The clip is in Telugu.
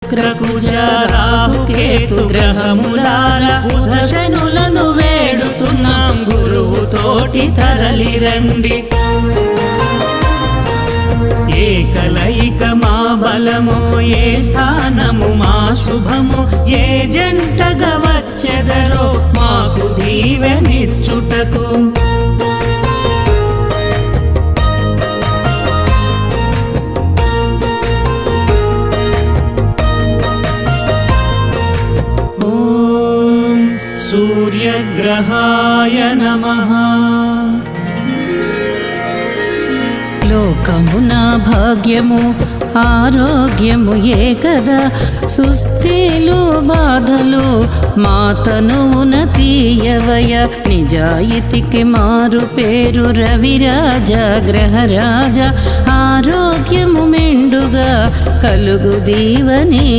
శుక్రకుజ రాహుకేతు గ్రహములార బుధ శనులను వేడుతున్నాం గురువు తోటి తరలి రండి. ఏ కలయిక మా బలము, ఏ స్థానము మా శుభము, ఏ జంటగా వచ్చెదరో మాకు దీవెనిచ్చుటకు. ఓం సూర్యగ్రహాయ నమః. లోకమున భాగ్యము ఆరోగ్యము ఏ కదా, సుస్థిలు బాధలు మా తనువున తీయవయ. నిజాయితీకి మారు పేరు రవిరాజా గ్రహరాజా, ఆరోగ్యము మెండుగా కలుగు దీవని.